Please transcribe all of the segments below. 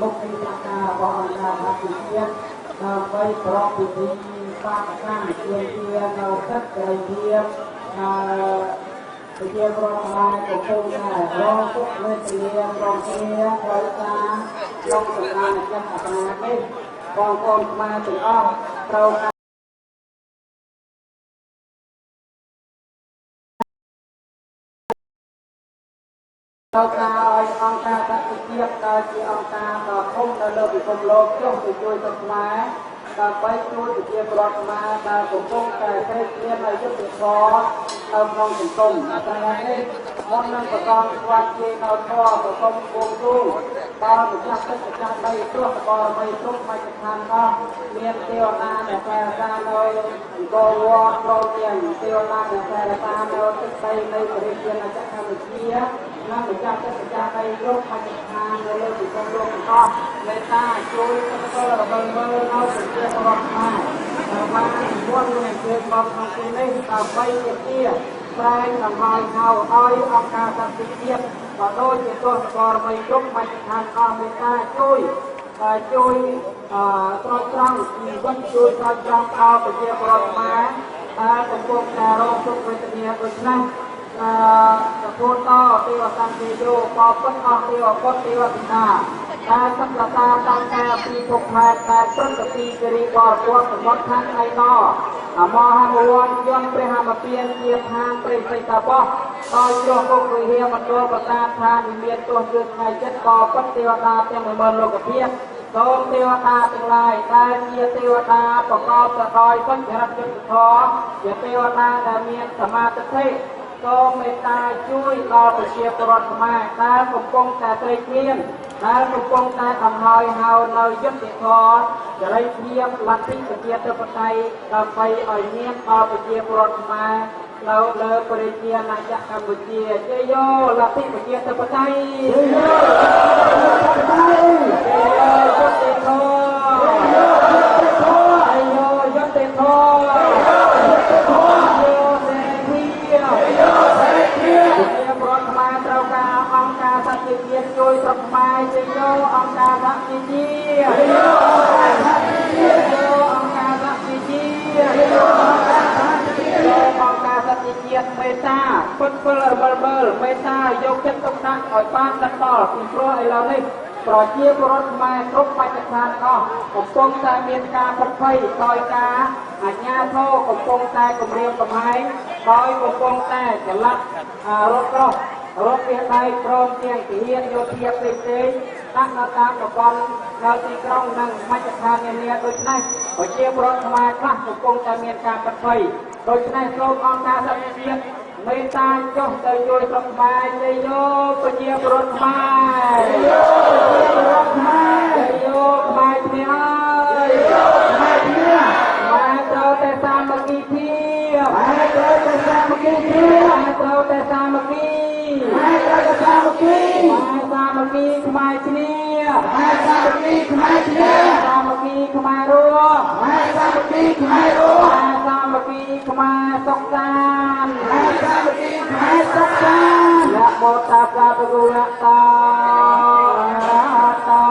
មុខពីប្រការរបស់អង្គការសហជីវជាតិដើម្បីប្រកបពិធីបាតកម្មជានៅទឹកសេរីភាពប្រជាពលរដ្ឋខ្មែរកំពុងតែរងទុក្ខវេទនារងគ្នាដោយសារលោកសម្រាប់អ្នកអបអរនេះបងប្អូនខ្មែរទាំងអស់ត្រូវត្រូវការឲ្យអង្គការសហជីវជាតិដែលជាអង្គការដ៏ធំនៅលើពិភពលោកចុះទៅជួយទៅខ្មែរដើម្បីជួយប្រជាពលរដ្ឋខ្មែរដែលកំពុងតែក្រីក្រនៅយុទ្ធសាស្ត្រនៅក្នុងសង្គមតែនេះមុននឹងប្រកបស្វាគមន៍នៅធម៌ប្រកបគោលគោលដល់ម្ចាស់ទឹកម្ចាស់ដីទោះបរមីទុកមកឋានអស់មានទេវតាដែលតែសានៅអង្គរវត្តព្រមទាំងទេវតាដែលតែសានៅទឹកដីនៃប្រទេសជាតិកម្ពុជានិងម្ចាស់ទឹកម្ចាស់ដីលោកមកឋាននៅលើពិភពលោកទាំងអស់មេត្តាជួយទទួលរំលឹកមើលនៅប្រជាពលរដ្ឋខ្មែរបាននិមន្តនឹងជួយមកក្នុងទីនេះដើម្បីជាប្រែងតម្លៃហៅឲ្យអង្គការសហជីវជាតិក៏ដូចជាទស្សនបរមីគ្រប់មជ្ឈដ្ឋានអស់មេត្តាជួយត្រង់ត្រង់ជីវិតជួយត្រង់ត្រង់ដល់ប្រជាពលរដ្ឋខ្មែរដែលកំពុងតែរងទុក្ខវេទនាដូចនេះទទួលតទេវតាទេយោបបពុតអស់ទេវពុតទេវតាដែលសក្តាតាំងតែពីពុកផែតតែព្រឹកពីគិរីបរពុទ្ធសមុទ្រខាងឯណោមហាវ័នយន្តព្រះហមពៀនជាឋានព្រះសីតាបោះដោយជ្រោះគុកវិហារមណ្ឌលប្រតាឋានមានទោះយើងថ្ងៃចិត្តបបពុតទេវតាទាំង10000លោកភាពសូមទេវតាទាំងឡាយដែលជាទេវតាប្រកបទៅដោយបុណ្យរយុទ្ធធម៌ជាទេវតាដែលមានសមាធិសូមមេត្តាជួយដល់ប្រជាពលរដ្ឋខ្មែរដែលកំពុងតែក្រីក្រដែលកំពុងតែដង្ហើយហៅនៅយុទ្ធធម៌សេរីភាពលទ្ធិប្រជាធិបតេយ្យដើម្បីឲ្យមានដល់ប្រជាពលរដ្ឋខ្មែរនៅលើប្រជាណាចក្រកម្ពុជាជ័យយោលទ្ធិប្រជាធិបតេយ្យជ័យយោយុត្តិធម៌ជ័យយោយុត្តិធម៌អង្គការសហជីវជាតិជួយស្រុកខ្មែរជ័យយោអង្គការសហជីវជាតិជ័យយោអង្គការសហជីវជាតិអង្គការសហជីវជាតិមេត្តាពុតពលរមើលមេត្តាយកចិត្តទុកដាក់ឲ្យបានដល់ពីព្រោះឥឡូវនេះប្រជាពលរដ្ឋខ្មែរគ្រប់បច្ចុប្បន្នអស់កំពុងតែមានការប្រភ័យដោយការអាជ្ញាធរកំពុងតែគម្រាមកំហែងដោយកំពុងតែចល័តរត់ក្រោះរកពីដៃព្រមទាំងទាហានយោធាផ្សេងដាក់នៅតាមតំបន់នៅទីក្រុងនិងមជ្ឈដ្ឋាននានាដូចនេះប្រជាពលរដ្ឋខ្មែរខ្លះកំពុងតែមានការប្រភ័យដូច្នេះសូមអង្គការសហជីវជាតិមេត្តាចុះទៅជួយស្រុកខ្មែរជ័យយោប្រជាពលរដ្ឋខ្មែរជ័យយោប្រជាពលរដ្ឋខ្មែរជ័យយោខ្មែរគ្នាហើយខ្មែរគ្នាខ្មែរត្រូវតែសាមគ្គីភាពខ្មែរត្រូវតែសាមគ្គីភាពខ្មែរត្រូវតែសាមគ្គីខ្មែរត្រូវតែសាមគ្គីខ្មែរសាមគ្គីខ្មែរគ្នាខ្មែរសាមគ្គីខ្មែរគ្នាសាមគ្គីខ្មែររួមខ្មែរសាមគ្គីខ្មែររួមខ្មែរសាមគ្គីខ្មែរសុខសាន្តខ្មែរសាមគ្គីខ្មែរសុខសាន្តយៈមោតាសាបគុលតោតោ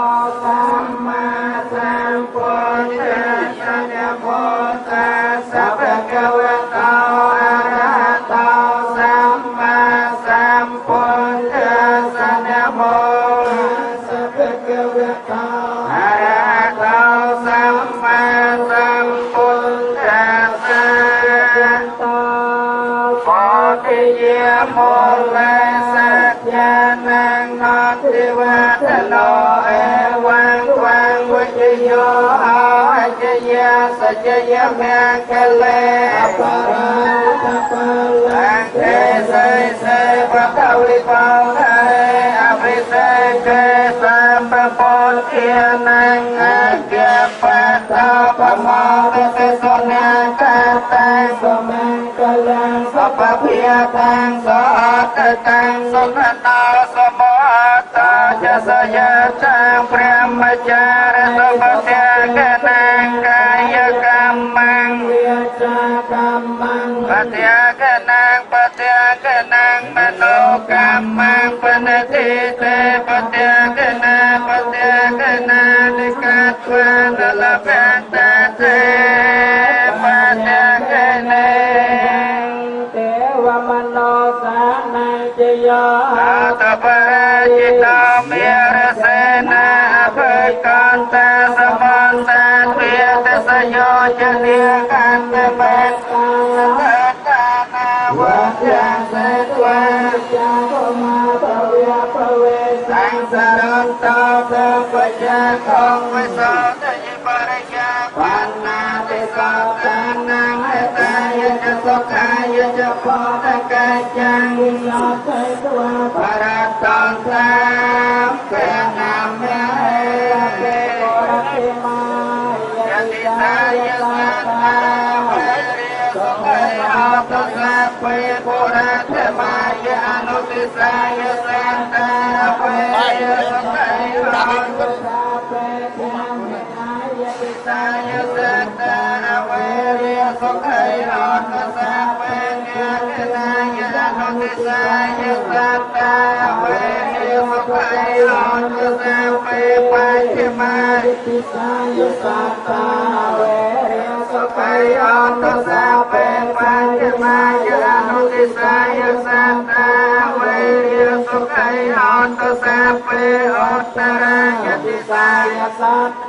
សម្មាសម្ពុទ្ធស្សនមោតាសាបកវតោអរហតោសម្មាសម្ពុទ្ធស្សនមោសាបកវតោអរហតោសម្មាសម្ពុទ្ធស្សនមោតិយមោលេសច្ចានងនតិវតនោអេវង្វង្វជយោអជយាសច្ចយមង្គលេអបរាតពលង្កេសេសេប្រតវិបោហេអភិសេកេសម្បពុទ្ធានងអគ្គបតោបមោវិសេសញ្ញាកតាសមង្គលំសពភិយតាំងសអតតាំងសុខតោសមោតោចសយតាំងព្រះមចារសពតិកតាំងកាយកម្មងវិចាកម្មងបតិកតាំងមនោកម្មងបនតិទេបតិកណា เลียกันเมตตาเถิดตานาวัจจะเสตวะจะโกมาปะเวปะเวสังสารตาเตปัจจของวิโสทยิปริยาปันนาติสัตตานังเอตายะจะสุขายะจะโพธกัจจังวิโสเสตวะปะรัตตังสามเปนามเมเกโกรติมายะติสายะสัตตาเวริยสุขายะตัสสะเปปุระเทมายะอนุติสายะสัตตาเวริยสุขายะตัสสะเปปุระเทมายะติสายะสัตตาเวริยสุขายะตัสสะเปปุระเทมายะอนุติสายะสัตตาเวริยสุขายะตัสสะเปปัจฉิมาติสายะสัตตาเวริยสุขายะตัสสะเปปัจฉิมายะอนุติสายะสัตตาเวริยสุขายะตัสสะเปอัตตรายะติสายะสัตต